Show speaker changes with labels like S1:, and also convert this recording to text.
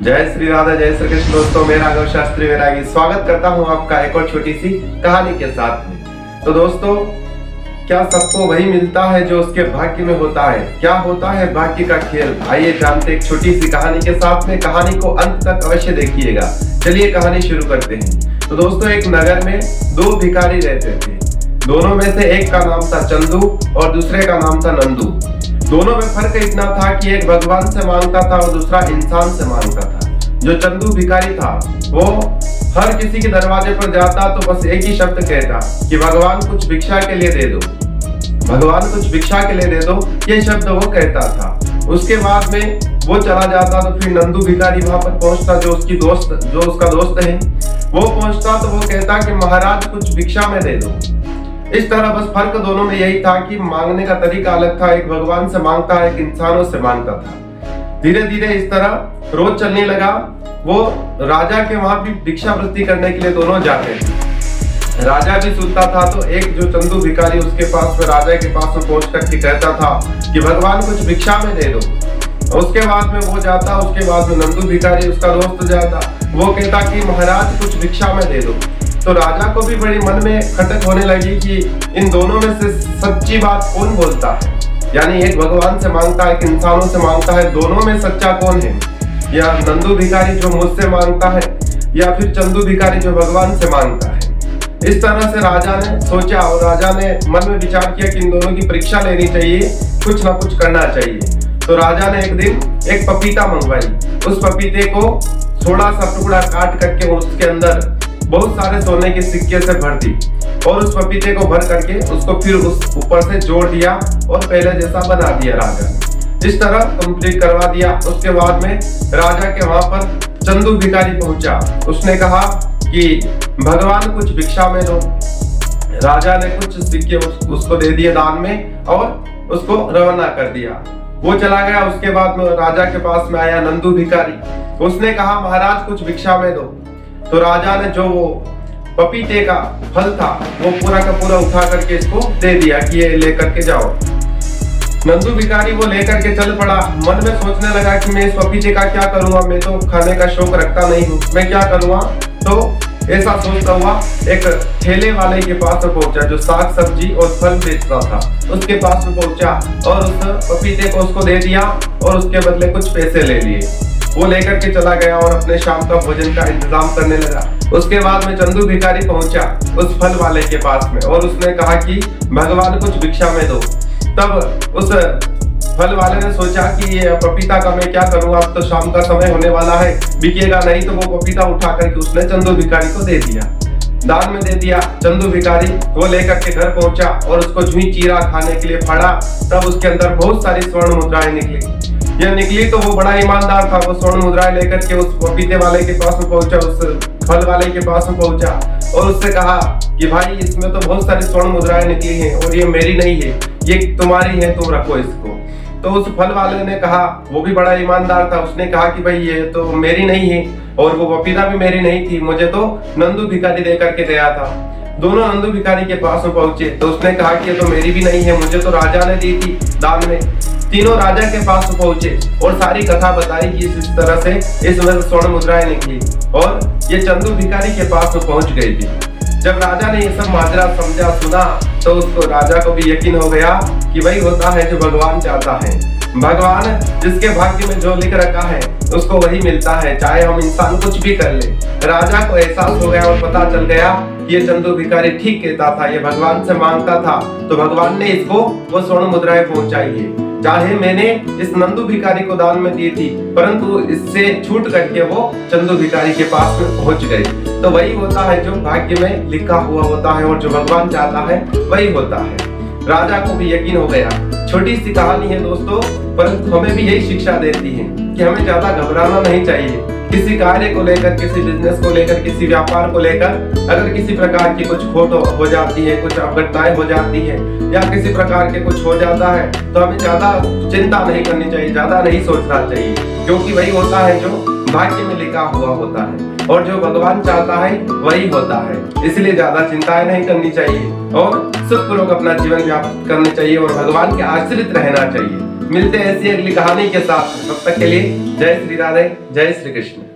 S1: जय श्री राधा, जय श्री कृष्ण। दोस्तों, मैं राघव शास्त्री वैरागी स्वागत करता हूं आपका एक और छोटी सी कहानी के साथ में। तो दोस्तों, क्या सबको वही मिलता है जो उसके भाग्य में होता है? क्या होता है भाग्य का खेल? आइए जानते एक छोटी सी कहानी के साथ में। कहानी को अंत तक अवश्य देखिएगा। चलिए कहानी शुरू करते हैं। तो दोस्तों, एक नगर में दो भिखारी रहते थे। दोनों में से एक का नाम था चंदू और दूसरे का नाम था नंदू। दोनों में फर्क इतना था कि एक भगवान से मांगता था और दूसरा इंसान से मांगता था। जो चंदू भिखारी था वो हर किसी के दरवाजे पर जाता तो बस एक ही शब्द कहता कि भगवान कुछ भिक्षा के लिए दे दो, भगवान कुछ भिक्षा के लिए दे दो, ये शब्द वो कहता था। उसके बाद में वो चला जाता तो फिर नंदू भिखारी वहां पर पहुंचता, जो उसका दोस्त है वो पहुंचता तो वो कहता कि महाराज कुछ भिक्षा में दे दो। इस तरह बस फर्क दोनों में यही था कि मांगने का तरीका अलग था। एक भगवान से मांगता, एक इंसानों से मांगता था। धीरे धीरे इस तरह रोज चलने लगा। वो राजा के वहां भी भिक्षावृत्ति करने के लिए दोनों जाते थे। राजा भी सुनता था तो एक जो चंदू भिखारी उसके पास में राजा के पास में पहुंच करके कहता था कि भगवान कुछ भिक्षा में दे दो। उसके बाद में वो जाता, उसके बाद में नंदू भिखारी उसका दोस्त जाता, वो कहता कि महाराज कुछ भिक्षा में दे दो। तो राजा को भी बड़ी मन में खटक होने लगी कि इन दोनों में से सच्ची बात कौन बोलता है। यानी एक भगवान से मांगता है, एक इंसानों से मांगता है, दोनों में सच्चा कौन है? या नंदू भिखारी जो मुझसे मांगता है, या फिर चंदू भिखारी जो भगवान से मांगता है? इस तरह से राजा ने सोचा और राजा ने मन में विचार किया कि इन दोनों की परीक्षा लेनी चाहिए, कुछ ना कुछ करना चाहिए। तो राजा ने एक दिन एक पपीता मंगवाई। उस पपीते को थोड़ा सा टुकड़ा काट करके उसके अंदर बहुत सारे सोने के सिक्के से भर दी और उस पपीते को भर करके उसको फिर उस ऊपर से जोड़ दिया और पहले जैसा बना दिया राजा ने। इस तरह कंप्लीट करवा दिया। उसके बाद में राजा के वहां पर चंदू भिखारी पहुंचा। उसने कहा कि भगवान कुछ भिक्षा में दो। राजा ने कुछ सिक्के उसको दे दिए दान में और उसको रवाना कर दिया। वो चला गया। उसके बाद में राजा के पास में आया नंदू भिखारी। उसने कहा महाराज कुछ भिक्षा में दो। तो राजा ने जो वो पपीते का फल था वो पूरा का पूरा उठा करके इसको दे दिया कि ये लेकर के जाओ। नंदू भिखारी वो लेकर के चल पड़ा। मन में सोचने लगा कि मैं इस पपीते का क्या करूंगा, मैं तो खाने का शौक रखता नहीं हूँ, मैं क्या करूंगा। तो ऐसा सोचता हुआ एक ठेले वाले के पास में पहुंचा जो साग सब्जी और फल बेचता था। उसके पास में पहुंचा और उस पपीते को उसको दे दिया और उसके बदले कुछ पैसे ले लिए। वो लेकर के चला गया और अपने शाम का भोजन का इंतजाम करने लगा। उसके बाद में चंदू भिखारी पहुंचा उस फल वाले के पास में और उसने कहा कि भगवान कुछ भिक्षा में दो। तब उस फल वाले ने सोचा कि ये पपीता का मैं क्या करूंगा, अब तो शाम का समय होने वाला है, बिकेगा नहीं। तो वो पपीता उठा करके उसने चंदू भिखारी को दे दिया, दान में दे दिया। चंदू भिखारी वो लेकर के घर पहुंचा और उसको झुई चीरा खाने के लिए फाड़ा। तब उसके अंदर बहुत सारी स्वर्ण मुद्राएं निकली। यह निकली तो वो बड़ा ईमानदार था। वो स्वर्ण मुद्राएं लेकर के उस पपीते वाले के पास में पहुंचा, उस फल वाले के पास में पहुंचा और उससे कहा कि भाई इसमें तो बहुत सारी स्वर्ण मुद्राएं निकली हैं और ये मेरी नहीं है, ये तुम्हारी है, तुम रखो इसको। तो उस फल वाले ने कहा, वो भी बड़ा ईमानदार था, उसने कहा कि भाई ये तो मेरी नहीं है और वो पपीता भी मेरी नहीं थी, मुझे तो नंदू भिखारी दे करके गया था। दोनों नंदू भिखारी के पास में पहुंचे तो उसने कहा कि ये तो मेरी भी नहीं है, मुझे तो राजा ने दी थी दान में। तीनों राजा के पास में पहुंचे और सारी कथा बताई कि इस तरह से इसमें स्वर्ण मुद्राएं निकली और ये चंदू भिखारी के पास में पहुंच गई थी। जब राजा ने ये सब माजरा समझा, सुना, तो उसको राजा को भी यकीन हो गया कि वही होता है जो भगवान चाहता है। भगवान जिसके भाग्य में जो लिख रखा है उसको वही मिलता है, चाहे हम इंसान कुछ भी कर ले। राजा को एहसास हो गया और पता चल गया कि ये चंदू भिखारी ठीक कहता था, ये भगवान से मांगता था तो भगवान ने इसको वो स्वर्ण मुद्राएं पहुंचाई है। चाहे मैंने इस नंदू भिखारी को दान में दी थी, परंतु इससे छूट करके वो चंदू भिखारी के पास में पहुंच गए। तो वही होता है जो भाग्य में लिखा हुआ होता है और जो भगवान चाहता है वही होता है। राजा को भी यकीन हो गया। छोटी सी कहानी है दोस्तों, परंतु हमें भी यही शिक्षा देती है कि हमें ज्यादा घबराना नहीं चाहिए। किसी कार्य को लेकर, किसी बिजनेस को लेकर, किसी व्यापार को लेकर अगर किसी प्रकार की कुछ खोट हो जाती है, कुछ अवघटनाएं हो जाती है या किसी प्रकार के कुछ हो जाता है तो हमें ज्यादा चिंता नहीं करनी चाहिए, ज्यादा नहीं सोचना चाहिए, क्योंकि वही होता है जो भाग्य में लिखा हुआ होता है और जो भगवान चाहता है वही होता है। इसलिए ज्यादा चिंताएं नहीं करनी चाहिए और सुखपूर्वक अपना जीवन व्याप्त करना चाहिए और भगवान के आश्रित रहना चाहिए। मिलते हैं ऐसी अगली कहानी के साथ, तब तक के लिए जय श्री राधे, जय श्री कृष्ण।